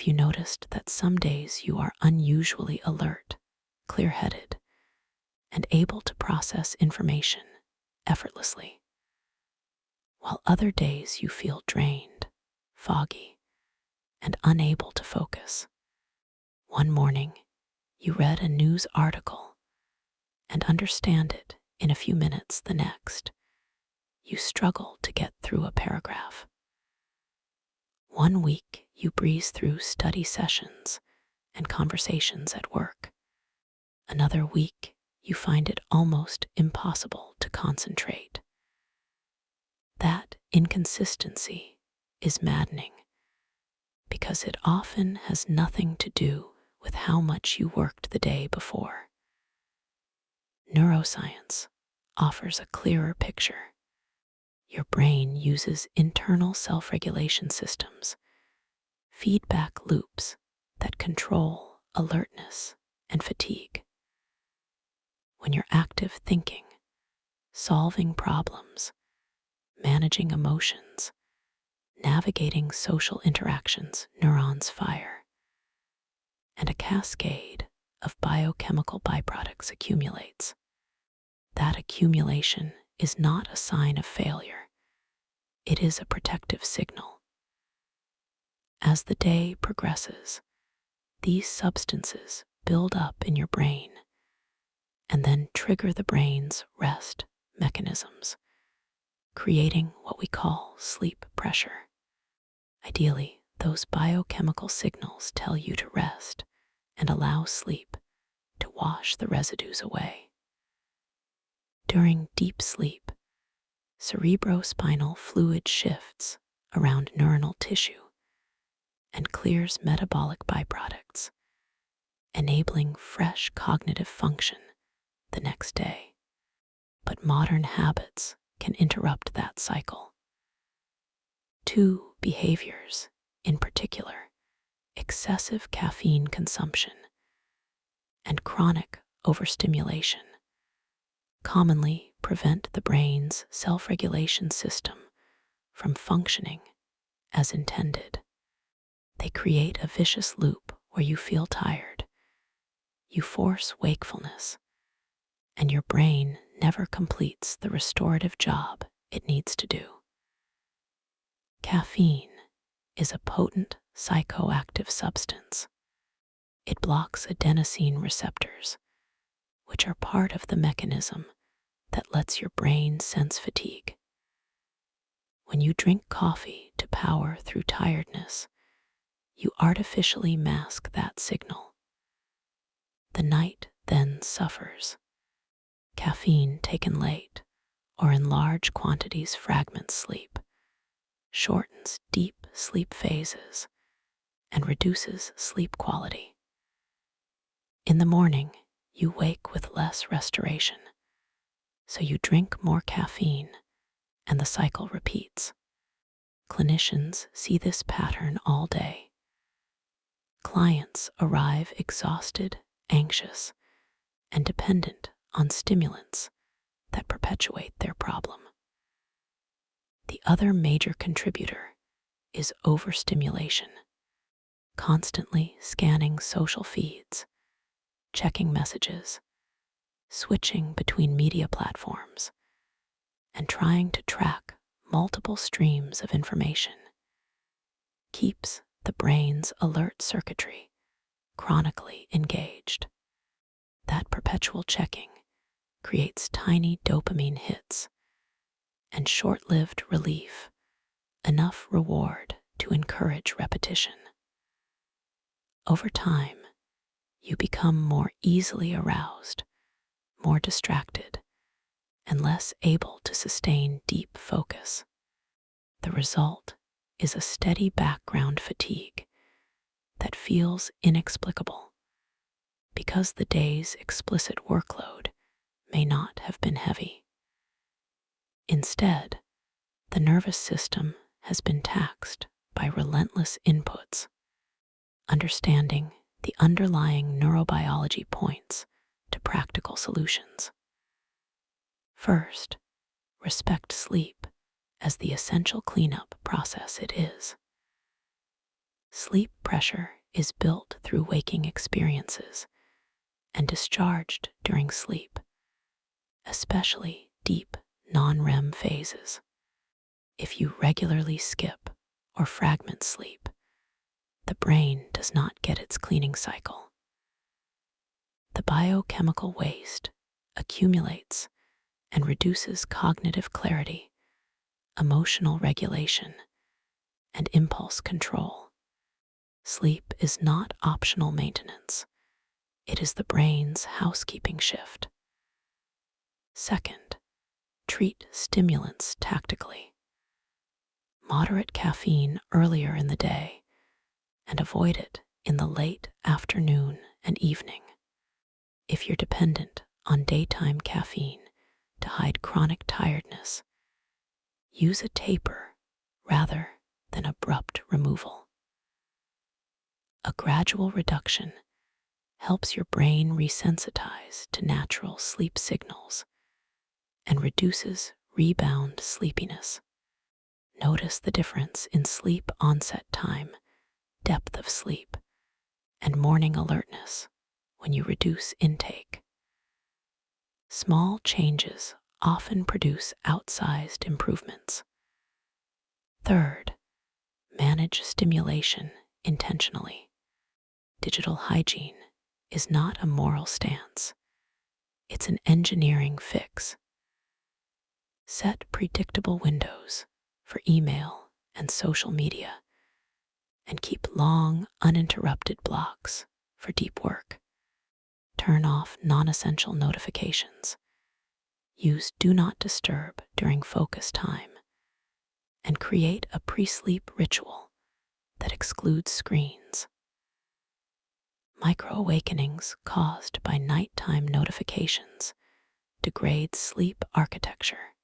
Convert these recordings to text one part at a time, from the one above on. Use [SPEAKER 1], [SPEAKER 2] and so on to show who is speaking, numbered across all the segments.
[SPEAKER 1] Have you noticed that some days you are unusually alert, clear-headed, and able to process information effortlessly, while other days you feel drained, foggy, and unable to focus? One morning, you read a news article and understand it in a few minutes. The next, you struggle to get through a paragraph. One week, you breeze through study sessions and conversations at work. Another week, you find it almost impossible to concentrate. That inconsistency is maddening because it often has nothing to do with how much you worked the day before. Neuroscience offers a clearer picture. Your brain uses internal self-regulation systems, feedback loops that control alertness and fatigue. When you're active thinking, solving problems, managing emotions, navigating social interactions, neurons fire, and a cascade of biochemical byproducts accumulates. That accumulation is not a sign of failure. It is a protective signal. As the day progresses, these substances build up in your brain and then trigger the brain's rest mechanisms, creating what we call sleep pressure. Ideally, those biochemical signals tell you to rest and allow sleep to wash the residues away. During deep sleep, cerebrospinal fluid shifts around neuronal tissue and clears metabolic byproducts, enabling fresh cognitive function the next day. But modern habits can interrupt that cycle. Two behaviors, in particular, excessive caffeine consumption and chronic overstimulation, commonly prevent the brain's self-regulation system from functioning as intended. They create a vicious loop where you feel tired, you force wakefulness, and your brain never completes the restorative job it needs to do. Caffeine is a potent psychoactive substance. It blocks adenosine receptors, which are part of the mechanism that lets your brain sense fatigue. When you drink coffee to power through tiredness, you artificially mask that signal. The night then suffers. Caffeine taken late or in large quantities fragments sleep, shortens deep sleep phases, and reduces sleep quality. In the morning, you wake with less restoration, so you drink more caffeine, and the cycle repeats. Clinicians see this pattern all day. Clients arrive exhausted, anxious, and dependent on stimulants that perpetuate their problem. The other major contributor is overstimulation, constantly scanning social feeds, checking messages, switching between media platforms, and trying to track multiple streams of information keeps the brain's alert circuitry chronically engaged. That perpetual checking creates tiny dopamine hits and short-lived relief, enough reward to encourage repetition. Over time, you become more easily aroused, more distracted, and less able to sustain deep focus. The result is a steady background fatigue that feels inexplicable because the day's explicit workload may not have been heavy. Instead, the nervous system has been taxed by relentless inputs. Understanding the underlying neurobiology points to practical solutions. First, respect sleep as the essential cleanup process it is. Sleep pressure is built through waking experiences and discharged during sleep, especially deep non-REM phases. If you regularly skip or fragment sleep, the brain does not get its cleaning cycle. The biochemical waste accumulates and reduces cognitive clarity, emotional regulation, and impulse control. Sleep is not optional maintenance. It is the brain's housekeeping shift. Second, treat stimulants tactically. Moderate caffeine earlier in the day and avoid it in the late afternoon and evening. If you're dependent on daytime caffeine to hide chronic tiredness, use a taper rather than abrupt removal. A gradual reduction helps your brain resensitize to natural sleep signals and reduces rebound sleepiness. Notice the difference in sleep onset time, depth of sleep, and morning alertness when you reduce intake. Small changes often produce outsized improvements. Third, manage stimulation intentionally. Digital hygiene is not a moral stance. It's an engineering fix. Set predictable windows for email and social media, and keep long, uninterrupted blocks for deep work. Turn off non-essential notifications. Use Do Not Disturb during focus time, and create a pre-sleep ritual that excludes screens. Micro-awakenings caused by nighttime notifications degrade sleep architecture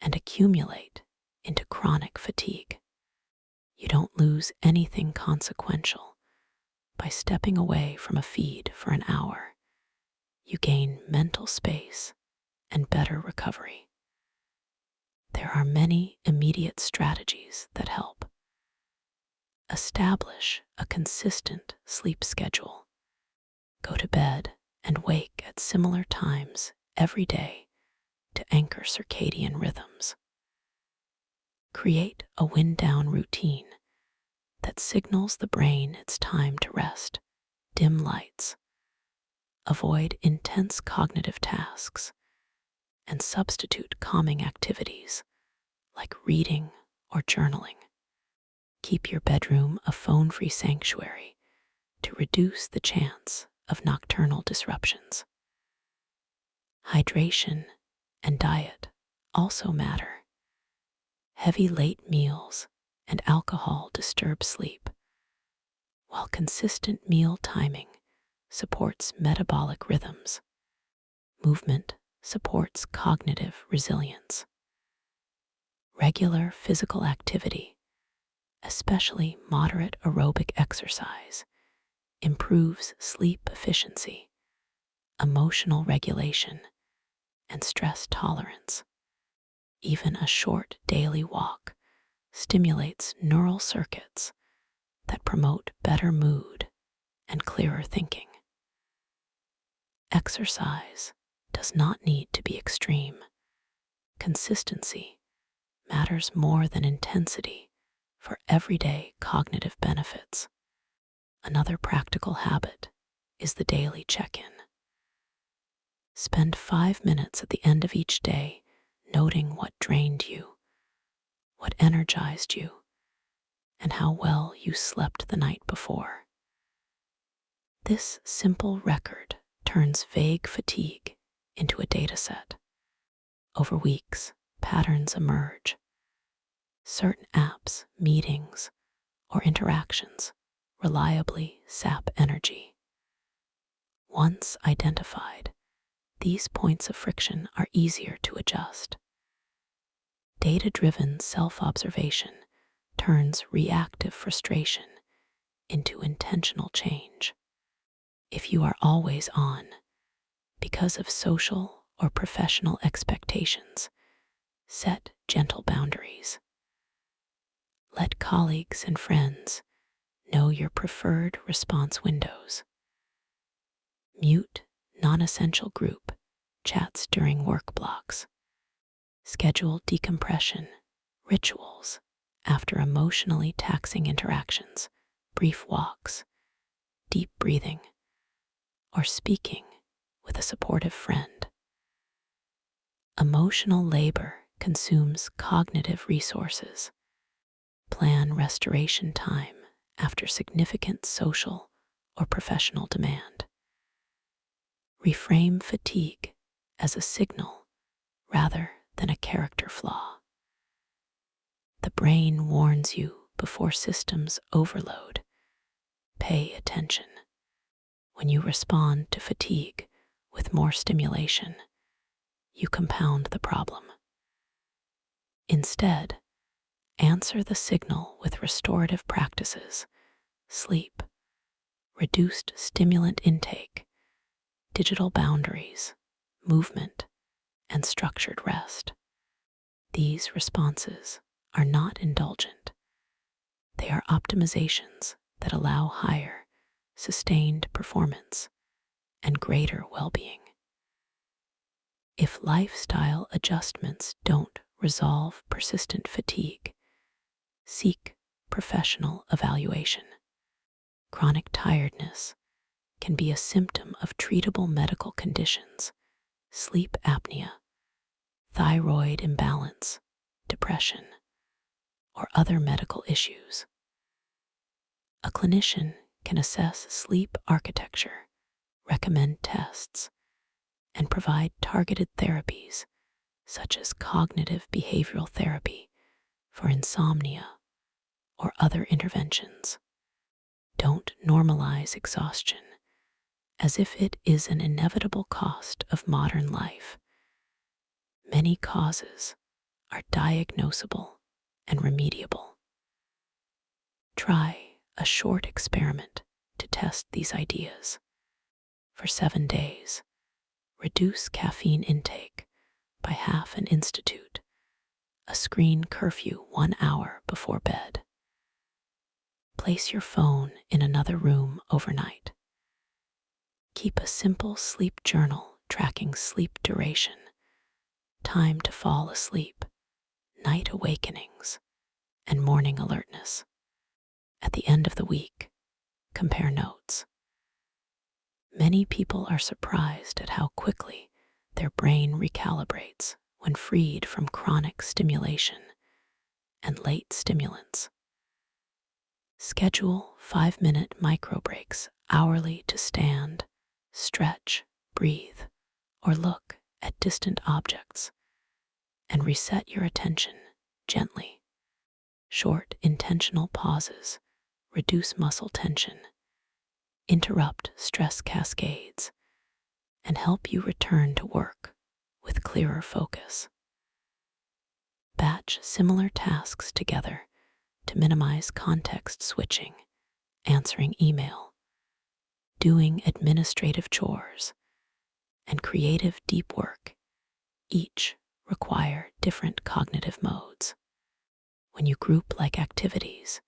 [SPEAKER 1] and accumulate into chronic fatigue. You don't lose anything consequential by stepping away from a feed for an hour. You gain mental space and better recovery. There are many immediate strategies that help. Establish a consistent sleep schedule. Go to bed and wake at similar times every day to anchor circadian rhythms. Create a wind-down routine that signals the brain it's time to rest. Dim lights. Avoid intense cognitive tasks and substitute calming activities like reading or journaling. Keep your bedroom a phone-free sanctuary to reduce the chance of nocturnal disruptions. Hydration and diet also matter. Heavy late meals and alcohol disturb sleep, while consistent meal timing supports metabolic rhythms. Movement supports cognitive resilience. Regular physical activity, especially moderate aerobic exercise, improves sleep efficiency, emotional regulation, and stress tolerance. Even a short daily walk stimulates neural circuits that promote better mood and clearer thinking. Exercise does not need to be extreme. Consistency matters more than intensity for everyday cognitive benefits. Another practical habit is the daily check-in. Spend 5 minutes at the end of each day noting what drained you, what energized you, and how well you slept the night before. This simple record turns vague fatigue into a data set. Over weeks, patterns emerge. Certain apps, meetings, or interactions reliably sap energy. Once identified, these points of friction are easier to adjust. Data-driven self-observation turns reactive frustration into intentional change. If you are always on because of social or professional expectations, set gentle boundaries. Let colleagues and friends Know your preferred response windows. Mute non-essential group chats during work blocks. Schedule decompression rituals after emotionally taxing interactions, brief walks, deep breathing, or speaking with a supportive friend. Emotional labor consumes cognitive resources. Plan restoration time after significant social or professional demand. Reframe fatigue as a signal rather than a character flaw. The brain warns you before systems overload. Pay attention. When you respond to fatigue with more stimulation, you compound the problem. Instead, answer the signal with restorative practices, sleep, reduced stimulant intake, digital boundaries, movement, and structured rest. These responses are not indulgent. They are optimizations that allow higher, sustained performance and greater well-being. If lifestyle adjustments don't resolve persistent fatigue, seek professional evaluation. Chronic tiredness can be a symptom of treatable medical conditions, sleep apnea, thyroid imbalance, depression, or other medical issues. A clinician can assess sleep architecture, recommend tests, and provide targeted therapies such as cognitive behavioral therapy for insomnia or other interventions. Don't normalize exhaustion as if it is an inevitable cost of modern life. Many causes are diagnosable and remediable. Try a short experiment to test these ideas. For 7 days, reduce caffeine intake by half and institute a screen curfew 1 hour before bed. Place your phone in another room overnight. Keep a simple sleep journal tracking sleep duration, time to fall asleep, night awakenings, and morning alertness. At the end of the week, compare notes. Many people are surprised at how quickly their brain recalibrates when freed from chronic stimulation and late stimulants. Schedule 5-minute micro breaks hourly to stand, stretch, breathe, or look at distant objects, and reset your attention gently. Short, intentional pauses reduce muscle tension, interrupt stress cascades, and help you return to work with clearer focus. Batch similar tasks together to minimize context switching, answering email, doing administrative chores, and creative deep work. Each require different cognitive modes. When you group like activities,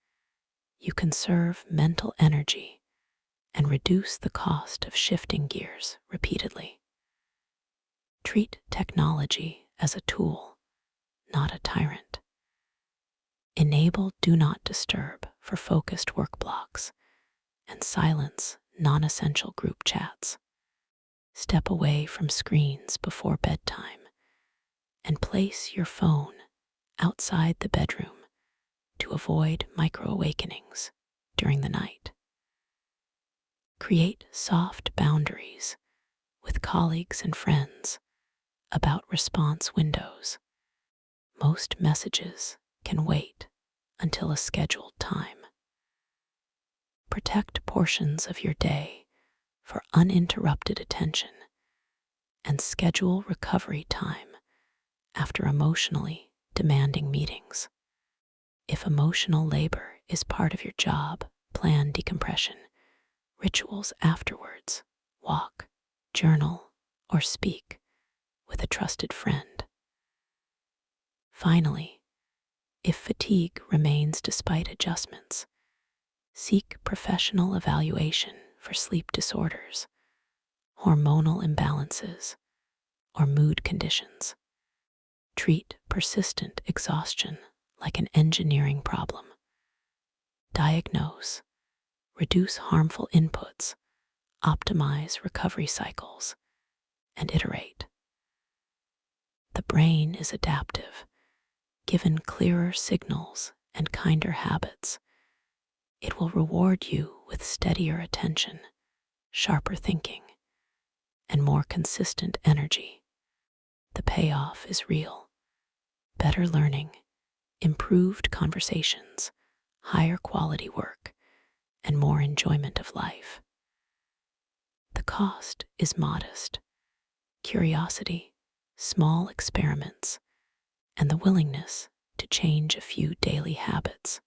[SPEAKER 1] you conserve mental energy and reduce the cost of shifting gears repeatedly. Treat technology as a tool, not a tyrant. Enable Do Not Disturb for focused work blocks and silence non-essential group chats. Step away from screens before bedtime and place your phone outside the bedroom to avoid micro-awakenings during the night. Create soft boundaries with colleagues and friends about response windows. Most messages can wait until a scheduled time. Protect portions of your day for uninterrupted attention and schedule recovery time after emotionally demanding meetings. If emotional labor is part of your job, plan decompression, rituals afterwards, walk, journal, or speak with a trusted friend. Finally, if fatigue remains despite adjustments, Seek professional evaluation for sleep disorders, hormonal imbalances, or mood conditions. Treat persistent exhaustion like an engineering problem. Diagnose, reduce harmful inputs, optimize recovery cycles, and iterate. The brain is adaptive. Given clearer signals and kinder habits, it will reward you with steadier attention, sharper thinking, and more consistent energy. The payoff is real. Better learning, improved conversations, higher quality work, and more enjoyment of life. The cost is modest. Curiosity, small experiments, and the willingness to change a few daily habits